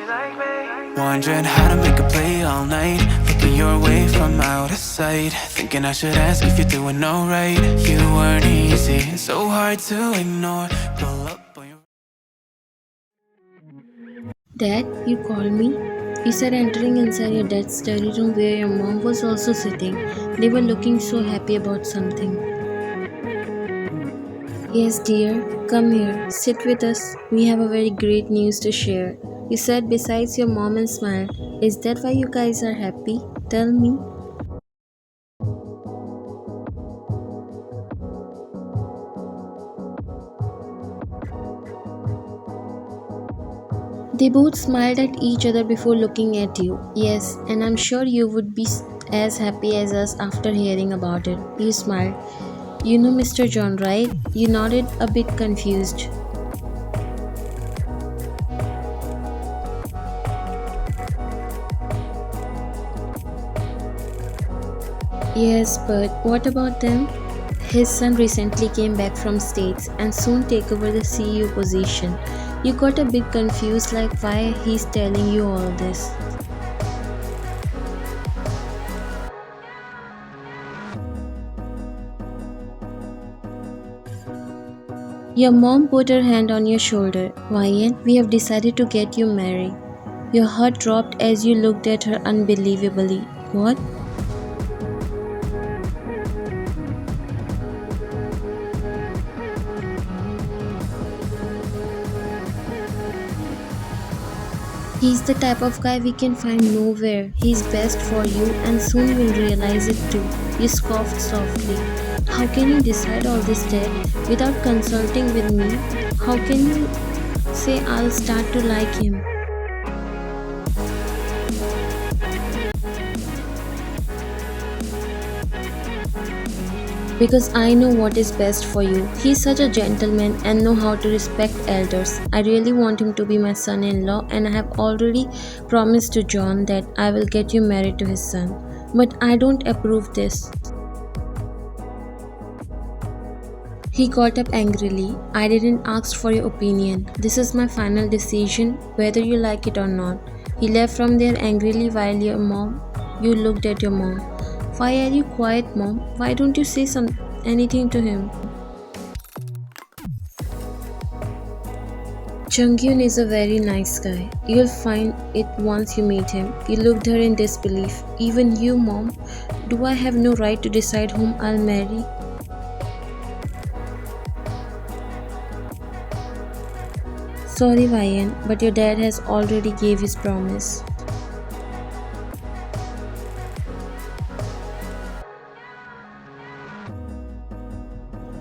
Wondering how to make a play all night, looking your way from out of sight, thinking I should ask if you're doing alright. You weren't easy, so hard to ignore. Pull up on your Dad, you called me? You said entering inside your dad's study room where your mom was also sitting. They were looking so happy about something. Yes, dear, come here, sit with us. We have a very great news to share. You said besides your mom and smiled. Is that why you guys are happy? Tell me. They both smiled at each other before looking at you. Yes, and I'm sure you would be as happy as us after hearing about it. You smiled. You know Mr. John, right? You nodded a bit confused. Yes, but what about them? His son recently came back from States and soon take over the CEO position. You got a bit confused like why he's telling you all this. Your mom put her hand on your shoulder. Ryan, we have decided to get you married. Your heart dropped as you looked at her unbelievably. What? He's the type of guy we can find nowhere. He's best for you and soon you'll realize it too. You scoffed softly. How can you decide all this, Dad, without consulting with me? How can you say I'll start to like him? Because I know what is best for you. He's such a gentleman and know how to respect elders. I really want him to be my son-in-law and I have already promised to John that I will get you married to his son. But I don't approve this. He got up angrily. I didn't ask for your opinion. This is my final decision, whether you like it or not. He left from there angrily while you looked at your mom. Why are you quiet, Mom? Why don't you say anything to him? Jungkook is a very nice guy. You'll find it once you meet him. You looked her in disbelief. Even you, Mom? Do I have no right to decide whom I'll marry? Sorry, Ryan, but your dad has already gave his promise.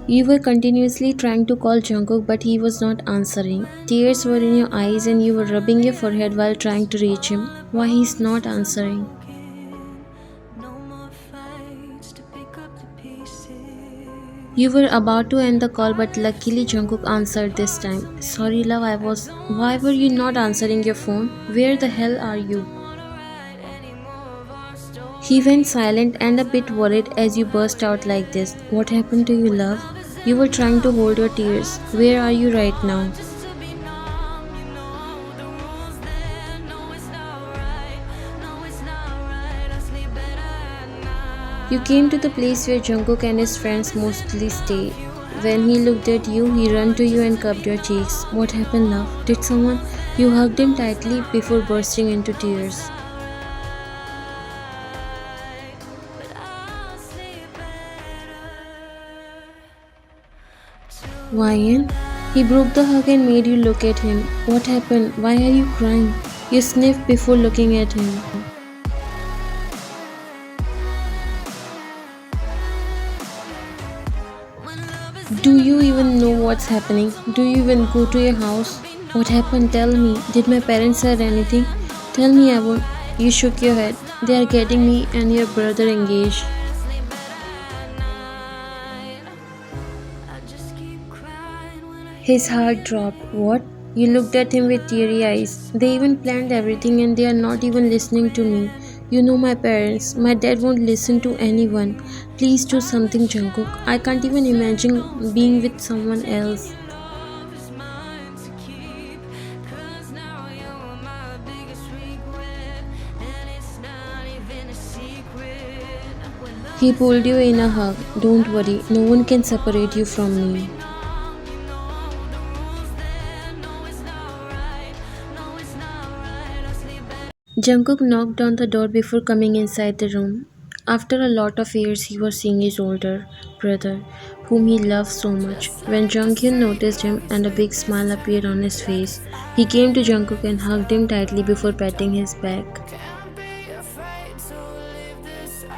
You were continuously trying to call Jungkook but he was not answering. Tears were in your eyes and you were rubbing your forehead while trying to reach him. Why he's not answering? You were about to end the call but luckily Jungkook answered this time. Sorry love, Why were you not answering your phone? Where the hell are you? He went silent and a bit worried as you burst out like this. What happened to you, love? You were trying to hold your tears. Where are you right now? You came to the place where Jungkook and his friends mostly stay. When he looked at you, he ran to you and cupped your cheeks. What happened, love? Did someone? You hugged him tightly before bursting into tears. Ryan? He broke the hug and made you look at him. What happened? Why are you crying? You sniffed before looking at him. Do you even know what's happening? Do you even go to your house? What happened? Tell me. Did my parents say anything? Tell me I won't. You shook your head. They are getting me and your brother engaged. His heart dropped. What? You looked at him with teary eyes. They even planned everything and they are not even listening to me. You know my parents. My dad won't listen to anyone. Please do something, Jungkook. I can't even imagine being with someone else. He pulled you in a hug. Don't worry, no one can separate you from me. Jungkook knocked on the door before coming inside the room. After a lot of years, he was seeing his older brother, whom he loved so much. When Junghyun noticed him and a big smile appeared on his face, he came to Jungkook and hugged him tightly before patting his back.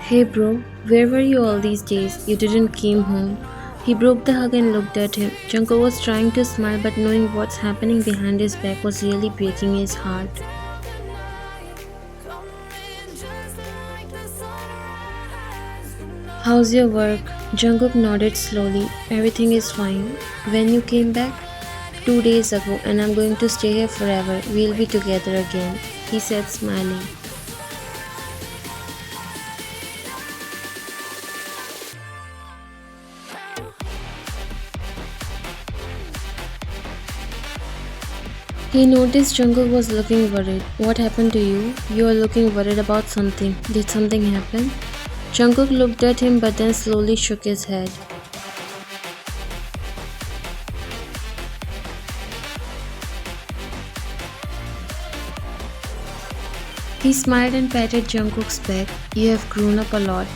Hey bro, where were you all these days? You didn't came home. He broke the hug and looked at him. Jungkook was trying to smile, but knowing what's happening behind his back was really breaking his heart. How's your work? Jungkook nodded slowly. Everything is fine. When you came back? 2 days ago, and I'm going to stay here forever. We'll be together again, he said, smiling. He noticed Jungkook was looking worried. What happened to you? You are looking worried about something. Did something happen? Jungkook looked at him but then slowly shook his head. He smiled and patted Jungkook's back. You have grown up a lot.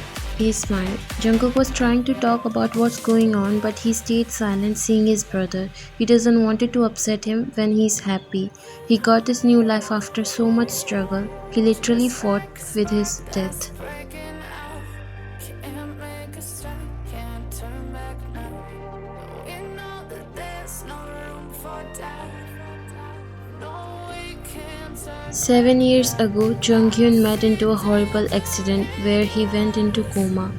He smiled. Jungkook was trying to talk about what's going on, but he stayed silent seeing his brother. He doesn't want it to upset him when he's happy. He got his new life after so much struggle. He literally fought with his death. Can't make a stop, can't turn back now. We know that there's no room for doubt. No, we can't turn. 7 years ago, Junghyun met into a horrible accident where he went into coma.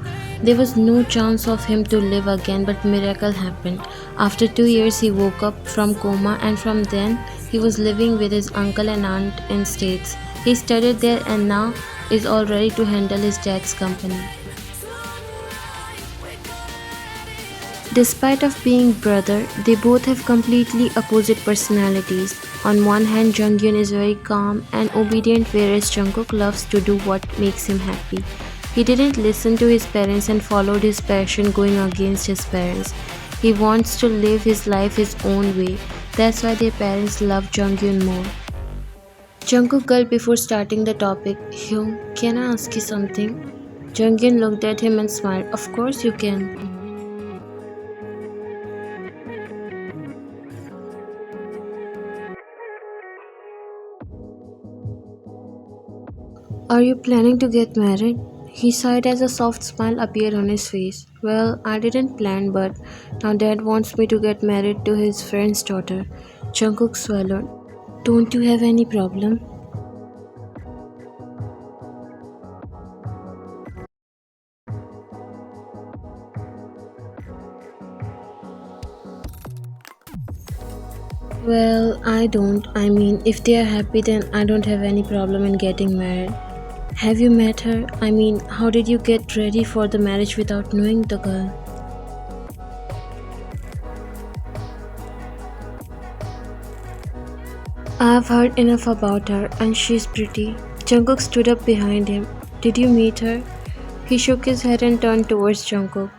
There was no chance of him to live again, but miracle happened. After 2 years, he woke up from coma, and from then, he was living with his uncle and aunt in States. He studied there and now is all ready to handle his dad's company. Despite of being brother, they both have completely opposite personalities. On one hand, Junghyun is very calm and obedient, whereas Jungkook loves to do what makes him happy. He didn't listen to his parents and followed his passion going against his parents. He wants to live his life his own way. That's why their parents love Junghyun more. Jungkook gulped before starting the topic. Hyung, can I ask you something? Junghyun looked at him and smiled. Of course you can. Are you planning to get married? He sighed as a soft smile appeared on his face. Well, I didn't plan, but now dad wants me to get married to his friend's daughter. Jungkook swallowed. Don't you have any problem? Well, I don't. I mean, if they are happy, then I don't have any problem in getting married. Have you met her? I mean, how did you get ready for the marriage without knowing the girl? I've heard enough about her, and she's pretty. Jungkook stood up behind him. Did you meet her? He shook his head and turned towards Jungkook.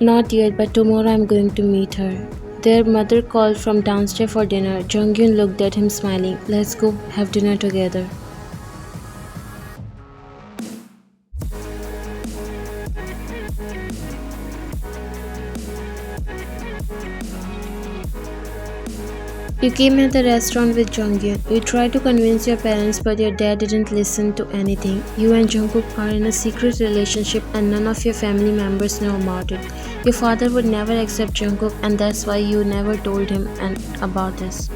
Not yet, but tomorrow I'm going to meet her. Their mother called from downstairs for dinner. Junghyun looked at him smiling. Let's go have dinner together. You came at the restaurant with Junghyun. You tried to convince your parents, but your dad didn't listen to anything. You and Jungkook are in a secret relationship and none of your family members know about it. Your father would never accept Jungkook, and that's why you never told him about this.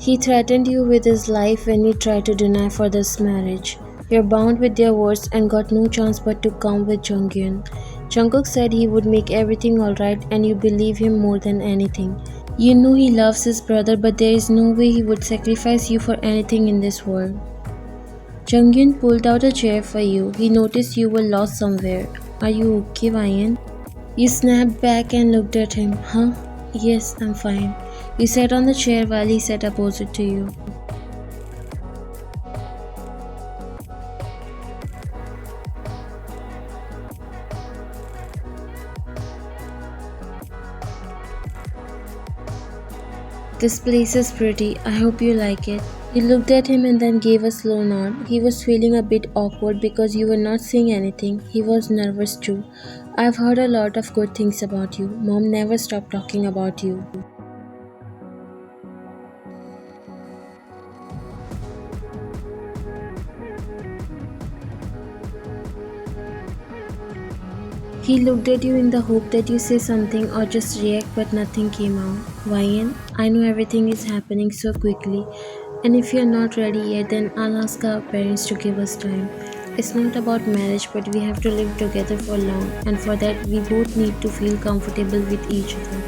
He threatened you with his life when you tried to deny for this marriage. You're bound with their words and got no chance but to come with Junghyun. Jungkook said he would make everything alright and you believe him more than anything. You know he loves his brother, but there is no way he would sacrifice you for anything in this world. Junghyun pulled out a chair for you. He noticed you were lost somewhere. Are you okay, Ryan? You snapped back and looked at him. Huh? Yes, I'm fine. You sat on the chair while he sat opposite to you. This place is pretty. I hope you like it. You looked at him and then gave a slow nod. He was feeling a bit awkward because you were not saying anything. He was nervous too. I've heard a lot of good things about you. Mom never stopped talking about you. He looked at you in the hope that you say something or just react, but nothing came out. Ryan, I know everything is happening so quickly, and if you're not ready yet, then I'll ask our parents to give us time. It's not about marriage, but we have to live together for long, and for that, we both need to feel comfortable with each other.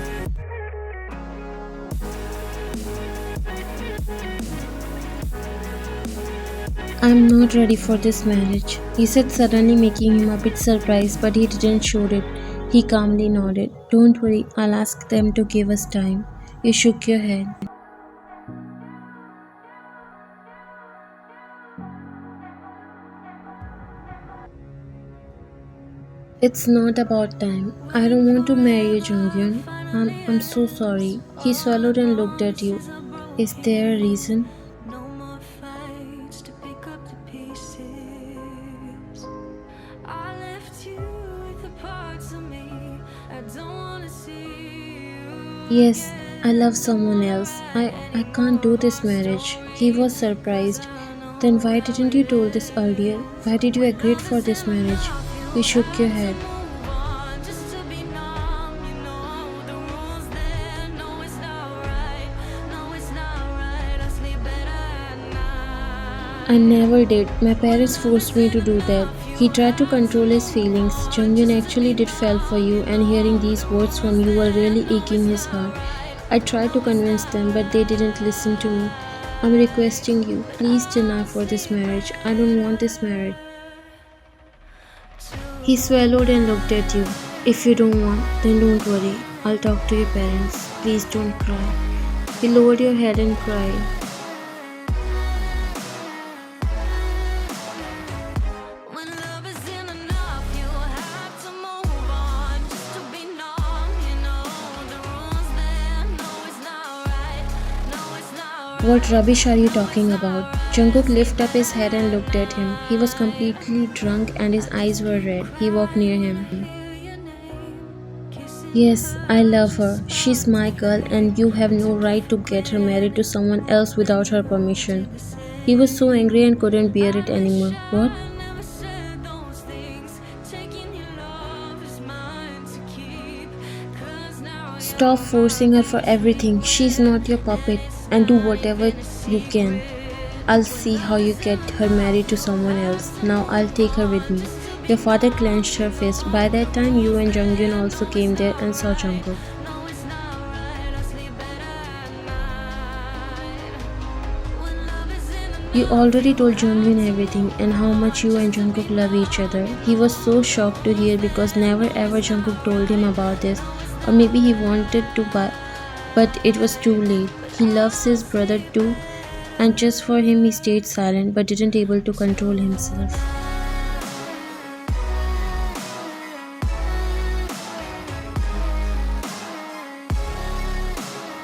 I'm not ready for this marriage, he said, suddenly making him a bit surprised, but he didn't show it. He calmly nodded. Don't worry, I'll ask them to give us time. You shook your head. It's not about time. I don't want to marry you, Jonghyun. I'm so sorry. He swallowed and looked at you. Is there a reason? No more fights to pick up the pieces. I left you with the parts of me I don't wanna see you Yes, I again. love someone else. I can't do this marriage. He was surprised. Then why didn't you told this earlier? Why did you agree for this marriage? You shook your head. I never did. My parents forced me to do that. He tried to control his feelings. Junghyun actually did fell for you, and hearing these words from you were really aching his heart. I tried to convince them, but they didn't listen to me. I'm requesting you, please deny for this marriage. I don't want this marriage. He swallowed and looked at you. If you don't want, then don't worry. I'll talk to your parents. Please don't cry. You lowered your head and cried. When love isn't enough, you have to move on just to be numb. You know the rules there. No, it's not right. No, it's not right. What rubbish are you talking about? Jungkook lifted up his head and looked at him. He was completely drunk and his eyes were red. He walked near him. Hear your name, kissing Yes, I love her. She's my girl and you have no right to get her married to someone else without her permission. He was so angry and couldn't bear it I wish anymore. What? I never said those things. Taking your love is mine to keep. 'Cause now Stop forcing her for everything. She's not your puppet and do whatever you can. I'll see how you get her married to someone else. Now I'll take her with me. Your father clenched her fist. By that time, you and Junghyun also came there and saw Jungkook. no, it's not right. I sleep better at night. When love isn't You enough, already told Junghyun everything and how much you and Jungkook love each other. He was so shocked to hear because never ever Jungkook told him about this. Or maybe he wanted to but it was too late. He loves his brother too and just for him he stayed silent but didn't able to control himself.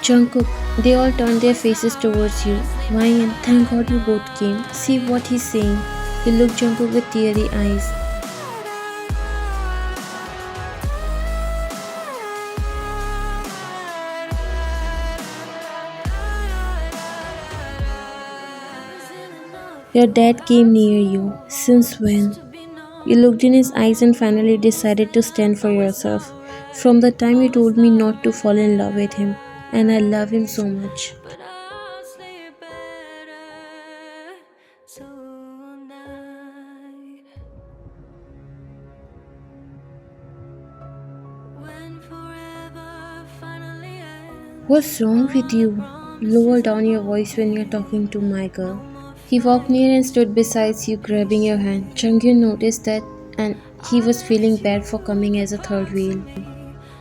Jungkook, they all turned their faces towards you. Ryan, thank God you both came. See what he's saying. He looked Jungkook with teary eyes. Your dad came near you. Since when? You looked in his eyes and finally decided to stand for yourself. From the time you told me not to fall in love with him, and I love him so much. but I'll sleep better tonight. When forever finally ends. What's wrong with you? Lower down your voice when you're talking to my girl. He walked near and stood beside you, grabbing your hand. Changyun noticed that and he was feeling bad for coming as a third wheel.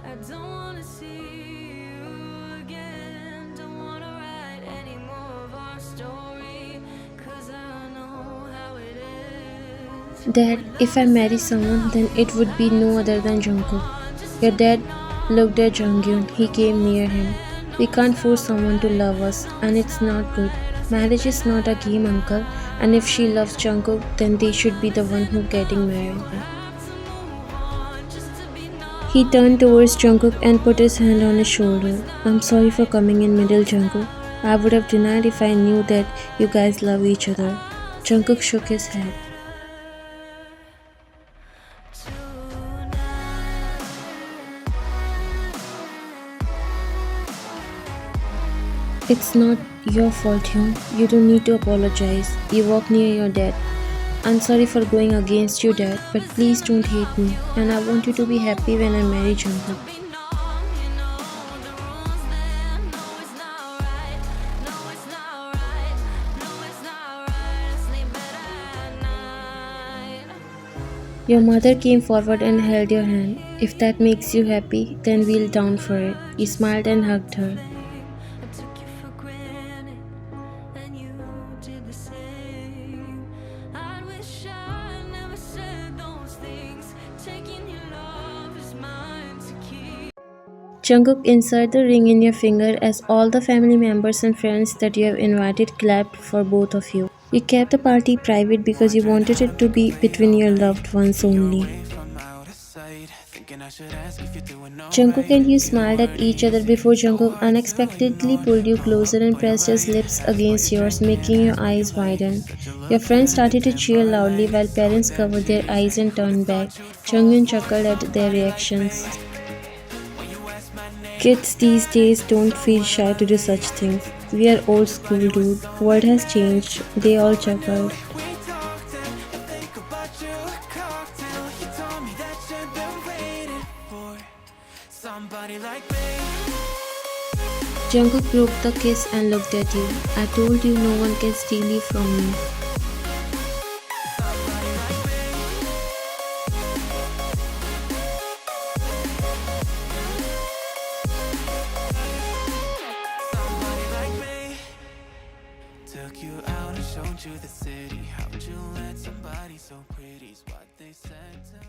I don't wanna see you again. Don't wanna write any more of our story. 'Cause I know how it is. Dad, When if I nothing's marry said, someone, then nothing's it would be no other than said. Come Jungkook. on, just Your to be dad looked at Junghyun. He came near him. again. We No, can't it's force not someone to right. love us, No, and it's it's not not good. right. I sleep Marriage is not a better game, at uncle. And if she loves night. Jungkook, then they should be the one who getting married. He turned towards Jungkook and put his hand on his shoulder. I'm sorry for coming in middle, Jungkook. I would have denied if I knew that you guys love each other. Jungkook shook his head. It's not your fault, Hyun. You don't need to apologize. You walk near your dad. I'm sorry for going against you, Dad, but please don't hate me. And I want you to be happy when I marry Jungkook. Your mother came forward and held your hand. If that makes you happy, then we'll down for it. He smiled and hugged her. I took you for granted, and you did the same. I wish I never said those things. Taking your love is mine to keep. Jungkook, insert the ring in your finger as all the family members and friends that you have invited clapped for both of you. You kept the party private because you wanted it to be between your loved ones only. Jungkook and you smiled at each other before Jungkook unexpectedly pulled you closer and pressed his lips against yours, making your eyes widen. Your friends started to cheer loudly while parents covered their eyes and turned back. Junghyun chuckled at their reactions. Kids these days don't feel shy to do such things. We are old school, dude. World has changed. They all chuckled. Somebody like me. Jungkook broke the kiss and looked at you. I told you no one can steal you from me. Somebody like me. Took you out and showed you the city. How'd you let somebody so pretty's what they said to